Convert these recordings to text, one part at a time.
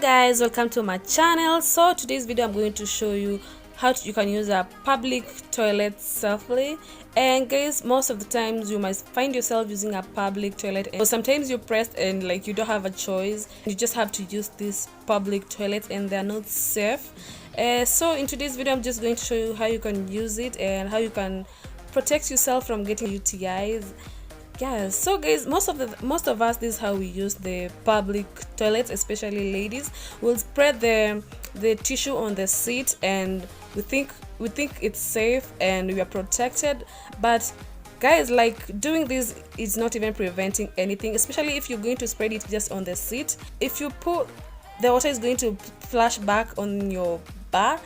guys, welcome to my channel. So today's video I'm going to show you how you can use a public toilet safely. And guys, most of the times you might find yourself using a public toilet, and sometimes you're pressed and like you don't have a choice, you just have to use this public toilet and they're not safe. So in today's video I'm just going to show you how you can use it and how you can protect yourself from getting UTIs. Yes, so guys, most of us, this is how we use the public toilets, especially ladies. We'll spread the tissue on the seat and we think it's safe and we are protected, but guys, like, doing this is not even preventing anything, especially if you're going to spread it just on the seat. If you put, the water is going to flash back on your bar.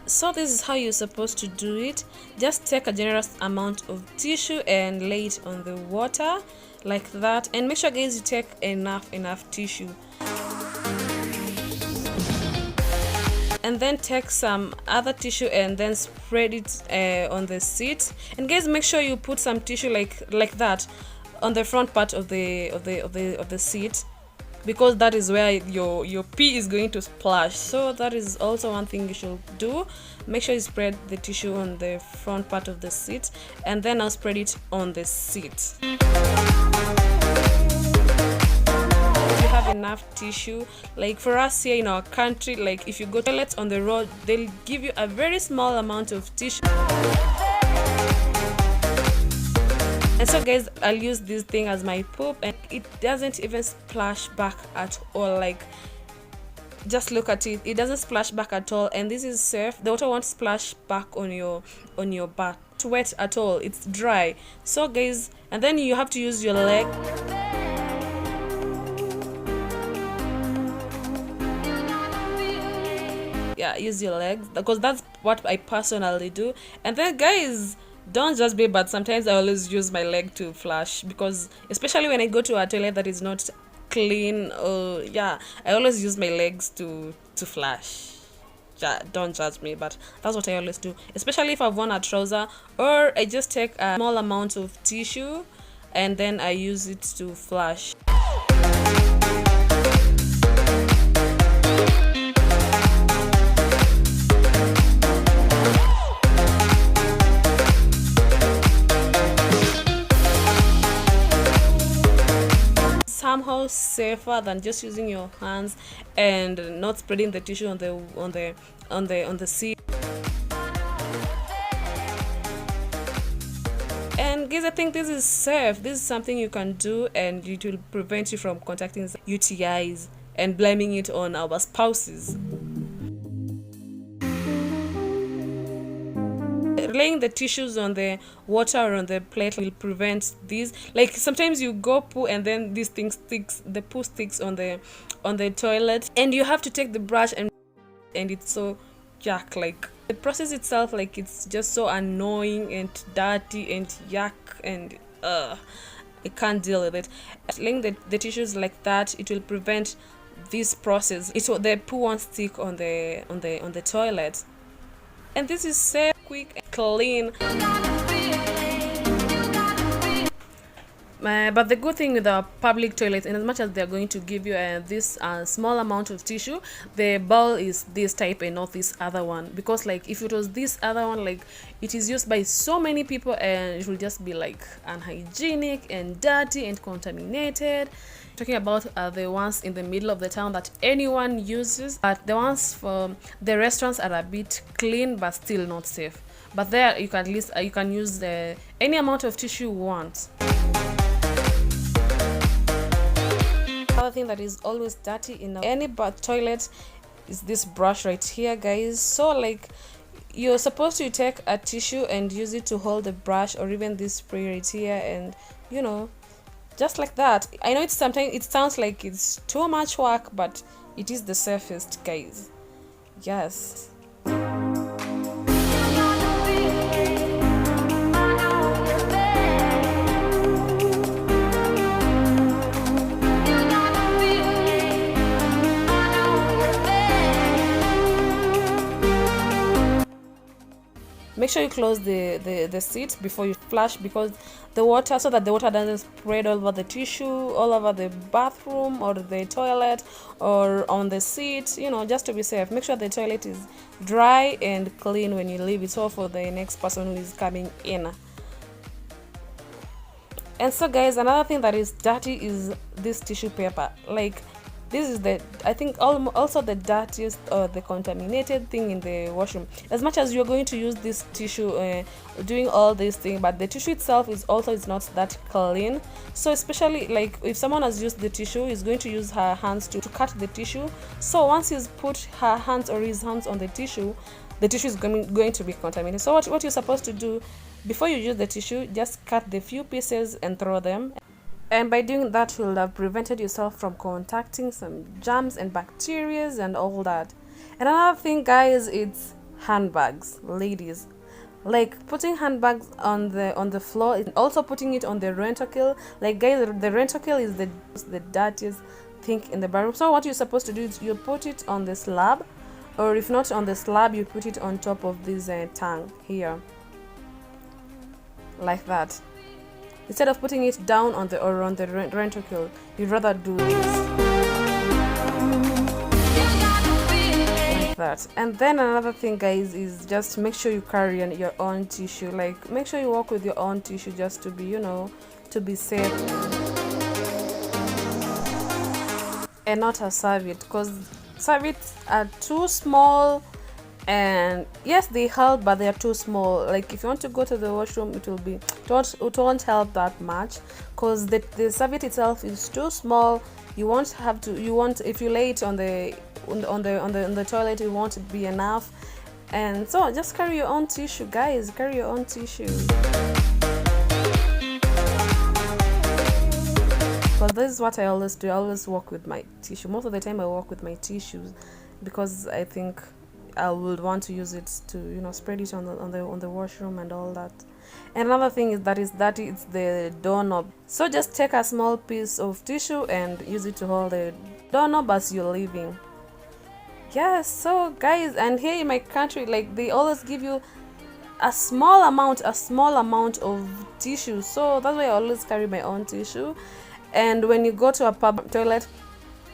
So this is how you're supposed to do it. Just take a generous amount of tissue and lay it on the water like that, and make sure guys you take enough tissue, and then take some other tissue and then spread it on the seat. And guys, make sure you put some tissue like that on the front part of the seat, because that is where your pee is going to splash. So that is also one thing you should do. Make sure you spread the tissue on the front part of the seat, and then I'll spread it on the seat. If you have enough tissue, like for us here in our country, like if you go to toilets on the road, they'll give you a very small amount of tissue. And so guys, I'll use this thing as my poop, and it doesn't even splash back at all. Like, just look at it, it doesn't splash back at all, and this is safe. The water won't splash back on your butt. It's wet at all, it's dry. So guys, and then you have to use your leg. Yeah, use your legs, because that's what I personally do. And then guys, don't judge me, but sometimes I always use my leg to flush, because especially when I go to a toilet that is not clean, yeah, I always use my legs to flush. Yeah, don't judge me, but that's what I always do, especially if I've worn a trouser, or I just take a small amount of tissue and then I use it to flush. Somehow safer than just using your hands and not spreading the tissue on the seat. And guys, I think this is safe. This is something you can do, and it will prevent you from contacting UTIs and blaming it on our spouses. Laying the tissues on the water or on the plate will prevent these. Like, sometimes you go poo and then this thing sticks, the poo sticks on the toilet, and you have to take the brush and it's so yuck. Like, the process itself, like, it's just so annoying and dirty and yuck, and I can't deal with it. Laying the tissues like that, it will prevent this process. The poo won't stick on the toilet. And this is safe, quick, and clean. But the good thing with the public toilets, in as much as they're going to give you this small amount of tissue, the bowl is this type and not this other one. Because like, if it was this other one, like, it is used by so many people and it will just be like unhygienic and dirty and contaminated. Talking about the ones in the middle of the town that anyone uses, but the ones for the restaurants are a bit clean but still not safe. But there you can at least you can use any amount of tissue you want. Another thing that is always dirty in any toilet is this brush right here, guys. So like, you're supposed to take a tissue and use it to hold the brush, or even this spray right here, and you know, just like that. I know sometimes it sounds like it's too much work, but it is the safest, guys. Yes. Make sure you close the seat before you flush, because the water, so that the water doesn't spread all over the tissue, all over the bathroom or the toilet or on the seat, you know, just to be safe. Make sure the toilet is dry and clean when you leave it, so for the next person who is coming in. And so guys, another thing that is dirty is this tissue paper. Like, this is the, I think, also the dirtiest or the contaminated thing in the washroom. As much as you're going to use this tissue doing all these things, but the tissue itself is not that clean. So especially like if someone has used the tissue, is going to use her hands to cut the tissue. So once he's put her hands or his hands on the tissue is going to be contaminated. So what you're supposed to do before you use the tissue, just cut the few pieces and throw them. And by doing that, you'll have prevented yourself from contacting some germs and bacteria and all that. And another thing, guys, it's handbags. Ladies, like putting handbags on the floor, and also putting it on the rentacle. Like guys, the rentacle is the dirtiest thing in the bathroom. So what you're supposed to do is you put it on the slab, or if not on the slab, you put it on top of this tank here, like that. Instead of putting it down on the rentacle, you'd rather do this, like that. And then another thing, guys, is just make sure you carry your own tissue. Like, make sure you walk with your own tissue, just to be, you know, to be safe, and not a serviette, because serviettes are too small. And yes, they help, but they are too small. Like if you want to go to the washroom, it won't help that much, because the serviette itself is too small. You won't if you lay it on the toilet, it won't be enough. And so just carry your own tissue, guys. Carry your own tissue, because this is what I always do. I always walk with my tissue. Most of the time I walk with my tissues, because I think I would want to use it to, you know, spread it on the washroom and all that. And another thing is that is dirty, it's the doorknob. So just take a small piece of tissue and use it to hold the doorknob as you're leaving. Yes, so guys, and here in my country, like, they always give you a small amount of tissue. So that's why I always carry my own tissue. And when you go to a public toilet,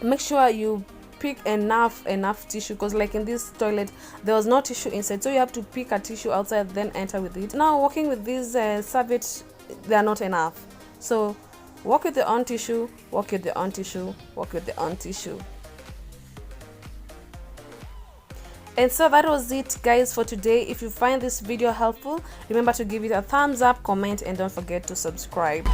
make sure you pick enough tissue, because like in this toilet there was no tissue inside, so you have to pick a tissue outside, then enter with it. Now working with these serviettes, they are not enough, so work with your own tissue, work with your own tissue, work with your own tissue. And so that was it, guys, for today. If you find this video helpful, remember to give it a thumbs up, comment, and don't forget to subscribe.